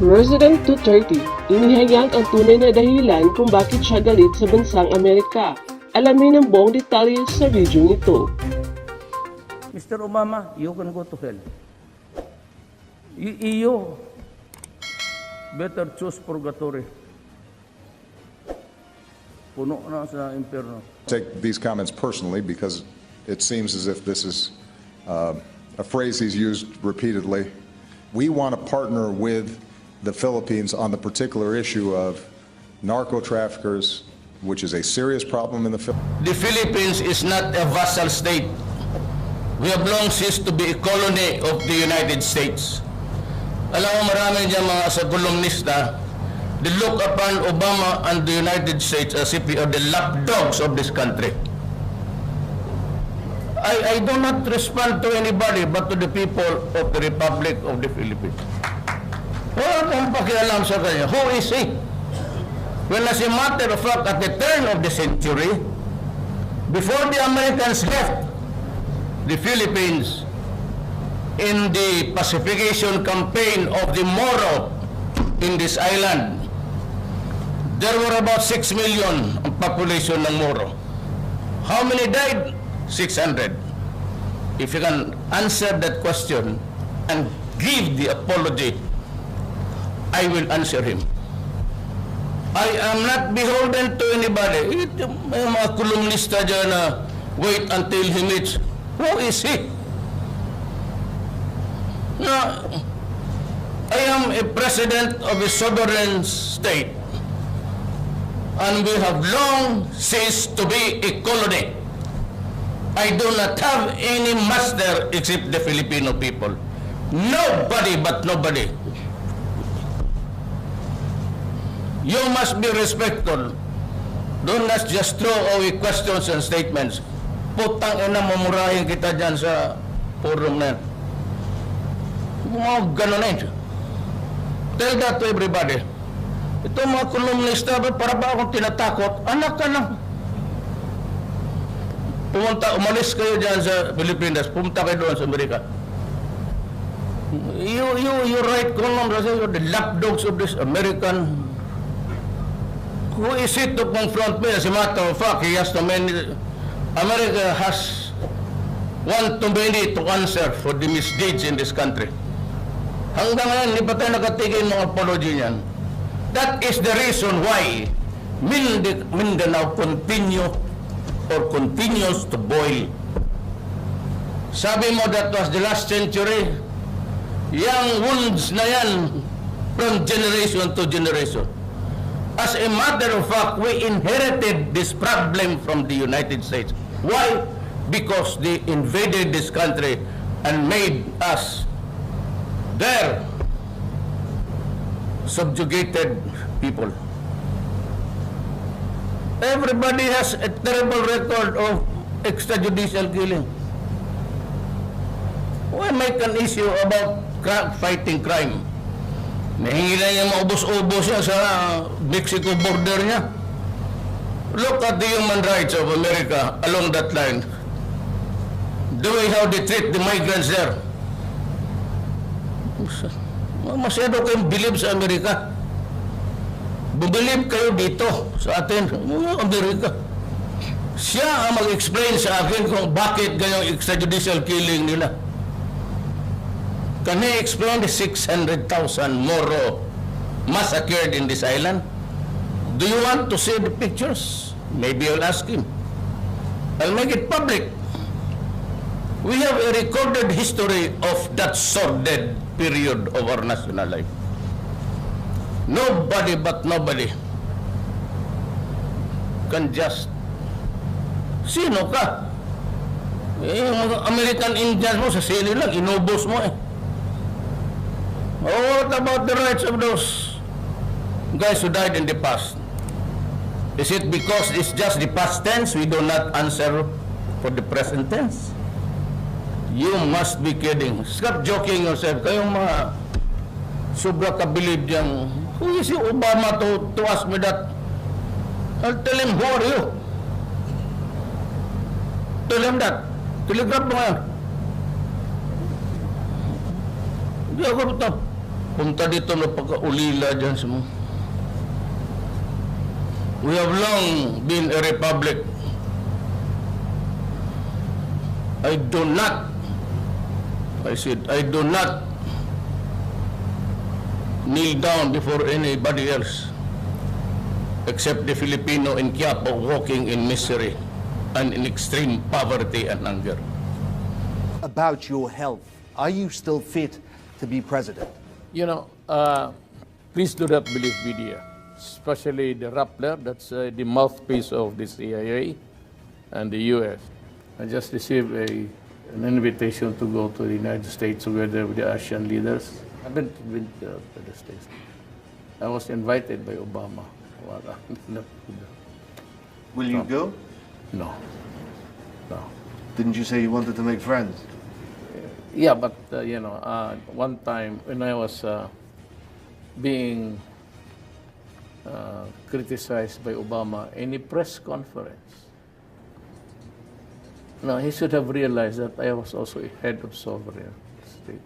President Duterte, inihayag ang tunay na dahilan kung bakit siya galit sa Bansang Amerika. Alamin ang buong detalye sa video nito. Mr. Obama, you can go to hell. You better choose purgatory. Puno na sa impyerno. Take these comments personally because it seems as if this is a phrase he's used repeatedly. We want to partner with the Philippines on the particular issue of narco traffickers, which is a serious problem in the Philippines. The Philippines is not a vassal state. We have long ceased to be a colony of the United States. Alam mo, marami dyan mga sa kolumnista, they look upon Obama and the United States as if we are the lapdogs of this country. I do not respond to anybody but to the people of the Republic of the Philippines. Wala akong pakialam sa kanya. Who is he? Well, as a matter of fact, at the turn of the century, before the Americans left the Philippines in the pacification campaign of the Moro in this island, there were about 6 million ang population ng Moro. How many died? 600. If you can answer that question and give the apology, I will answer him. I am not beholden to anybody. May mga kolumnista dyan na wait until he meets. Who is he? Now, I am a president of a sovereign state, and we have long ceased to be a colony. I do not have any master except the Filipino people. Nobody but nobody. You must be respectful. Do not just throw away questions and statements. Putang ina, mamurahin kita dyan sa forum na yan. Mga ganun na yun. Tell that to everybody. Ito mga kolumnista, para ba akong tinatakot? Anak ka lang. Umalis kayo dyan sa Pilipinas, pumunta kayo doon sa Amerika. You write columns, you're the lapdogs of this American. Who is it to confront me? As a matter of fact, he has too many. America has one too many to answer for the misdeeds in this country. Hanggang ngayon, hindi pa tayo nakatigil ng apology niyan. That is the reason why Mindanao continues to boil. Sabi mo that was the last century. Yang wounds na yan from generation to generation. As a matter of fact, we inherited this problem from the United States. Why? Because they invaded this country and made us their subjugated people. Everybody has a terrible record of extrajudicial killing. Why make an issue about fighting crime? Nahingi na niya maubos-ubos niya sa Mexico border niya. Look at the human rights of America along that line. The way how they treat the migrants there. Masyado kayong believe sa Amerika. Bubilib kayo dito sa atin, Amerika. Siya ang mag-explain sa akin kung bakit ganyang extrajudicial killing nila. Can he explain the 600,000 Moro massacred in this island? Do you want to see the pictures? Maybe I'll ask him. I'll make it public. We have a recorded history of that sordid period of our national life. Nobody but nobody can just. Sino ka? Yung mga American Indians mo, sa sili lang, inubos mo eh. What about the rights of those guys who died in the past? Is it because it's just the past tense, we do not answer for the present tense? You must be kidding. Stop joking yourself. Kayong mga sobra ka-believe diyang, who is you, Obama, to ask me that? I'll tell him, who are you? Tell him that. Telegraph mo ngayon. Hindi ako ito. Punta dito na pagkaulila dyan sa mo. We have long been a republic. I do not kneel down before anybody else except the Filipino in Quiapo walking in misery and in extreme poverty and hunger. About your health, are you still fit to be president? You know, please do not believe media, especially the Rappler, that's the mouthpiece of the CIA and the U.S. I just received an invitation to go to the United States together with the Asian leaders. I haven't been to the States. I was invited by Obama. Will you go? No. No. Didn't you say you wanted to make friends? Yeah, but one time when I was being criticized by Obama in a press conference, no, he should have realized that I was also a head of sovereign state.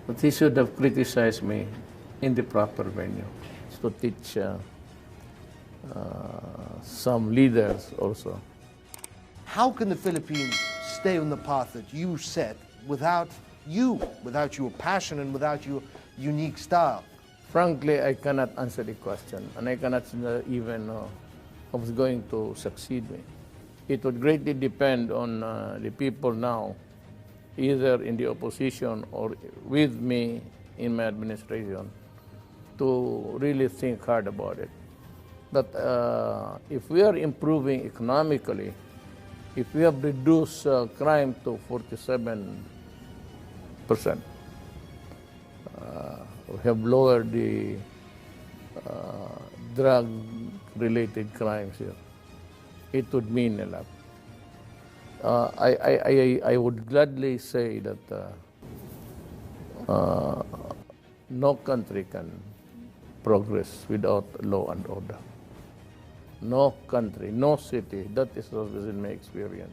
But he should have criticized me in the proper venue to teach some leaders also. How can the Philippines stay on the path that you set without your passion and without your unique style? Frankly, I cannot answer the question, and I cannot even know who's going to succeed me. It would greatly depend on the people now, either in the opposition or with me in my administration, to really think hard about it. But if we are improving economically, if we have reduced crime to 47%, we have lowered the drug-related crimes here, it would mean a lot. I would gladly say that no country can progress without law and order. No country, no city. That is always in my experience.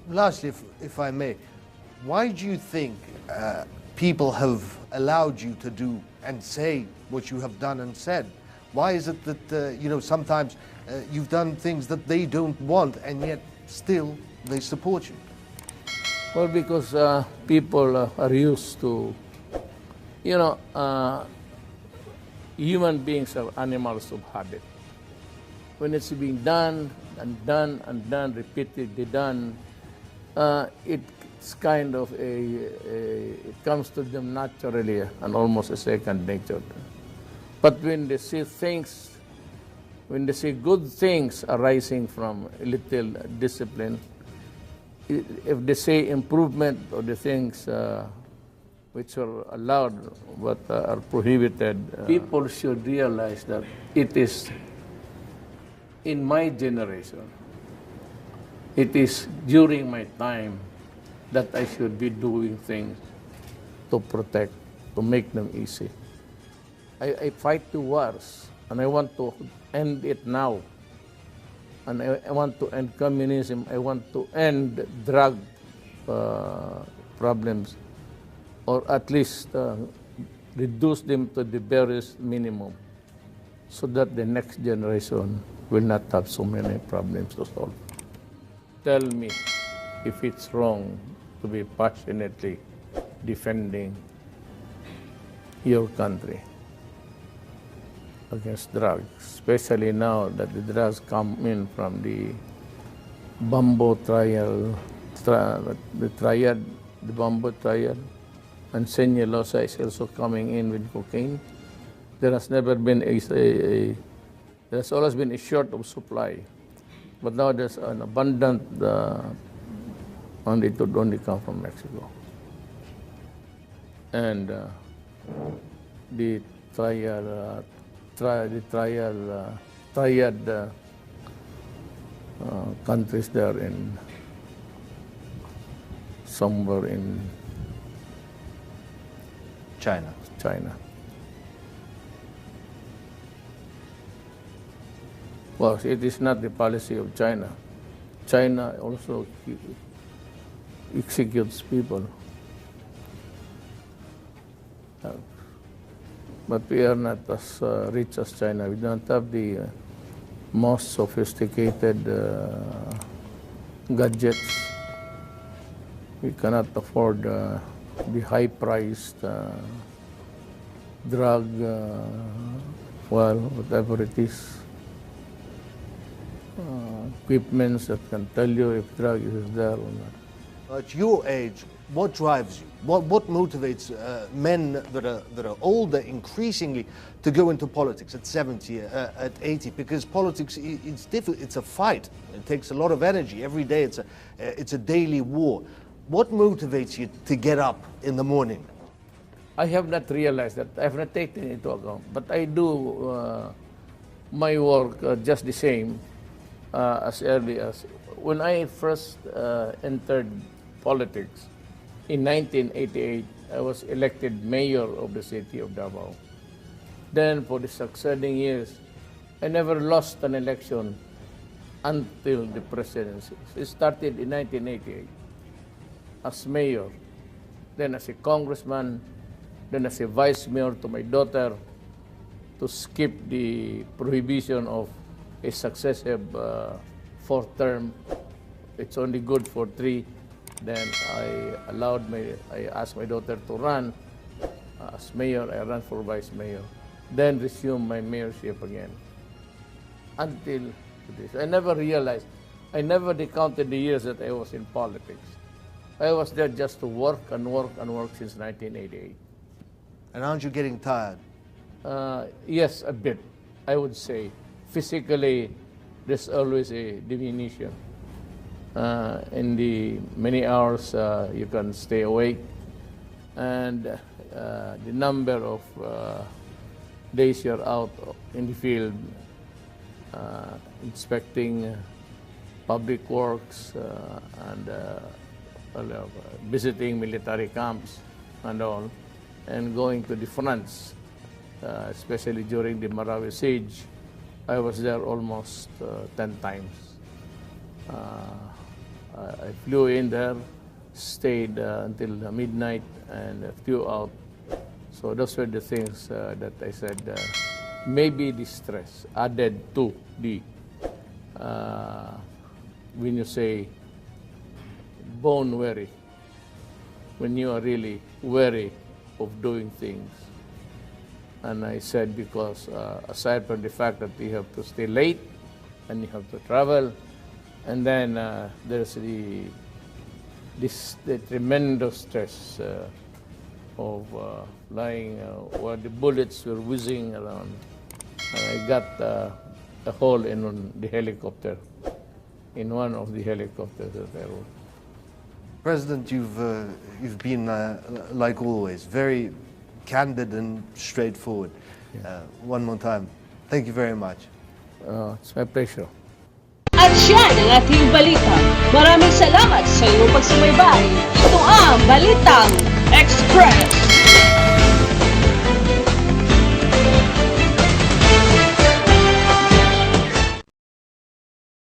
Lastly, if I may, why do you think people have allowed you to do and say what you have done and said? Why is it that sometimes you've done things that they don't want and yet still they support you? Well, because people are used to, human beings are animals of habit. When it's being done and done and done, repeatedly done, it's kind of it comes to them naturally and almost a second nature. But when they see good things arising from a little discipline, if they see improvement or the things which are allowed but are prohibited, people should realize that it is in my generation, it is during my time that I should be doing things to protect, to make them easy. I fight the wars, and I want to end it now. And I want to end communism. I want to end drug problems, or at least reduce them to the barest minimum, so that the next generation will not have so many problems to solve. Tell me if it's wrong to be passionately defending your country against drugs, especially now that the drugs come in from the Bamboo trial, the Bamboo trial, and Senyelosa is also coming in with cocaine. There has never been there's always been a short of supply, but now there's an abundant, and it would only come from Mexico. And the triad countries there in somewhere in China. Well, it is not the policy of China. China also executes people. But we are not as rich as China. We don't have the most sophisticated gadgets. We cannot afford the high-priced drug, whatever it is. Equipments that can tell you if drug is there or not. At your age, what drives you? What motivates men that are older increasingly to go into politics at 70, at 80? Because politics, it's difficult. It's a fight. It takes a lot of energy. Every day it's a daily war. What motivates you to get up in the morning? I have not realized that. I have not taken it into account. But I do my work just the same as early as when I first entered politics. In 1988, I was elected mayor of the city of Davao. Then, for the succeeding years, I never lost an election until the presidency. So it started in 1988 as mayor, then as a congressman, then as a vice mayor to my daughter, to skip the prohibition of a successive fourth term. It's only good for 3. Then I asked my daughter to run as mayor. I ran for vice mayor. Then resumed my mayorship again. Until this, I never realized, I never recounted the years that I was in politics. I was there just to work and work and work since 1988. And aren't you getting tired? Yes, a bit, I would say. Physically, there's always a diminution. In the many hours you can stay awake, and the number of days you're out in the field inspecting public works and visiting military camps and all, and going to the fronts, especially during the Marawi siege. I was there almost 10 times. I flew in there, stayed until midnight, and flew out. So those were the things that I said. Maybe the stress added to the, when you say bone weary, when you are really weary of doing things. And I said because aside from the fact that you have to stay late and you have to travel, and then there's the tremendous stress of flying where the bullets were whizzing around. And I got a hole in the helicopter, in one of the helicopters that I rode. President, you've been like always, very candid and straightforward. One more time, thank you very much. It's my pleasure. At siyan ang ating balita. Maraming salamat sa iyong pagsubaybay. Ito ang Balitang Express.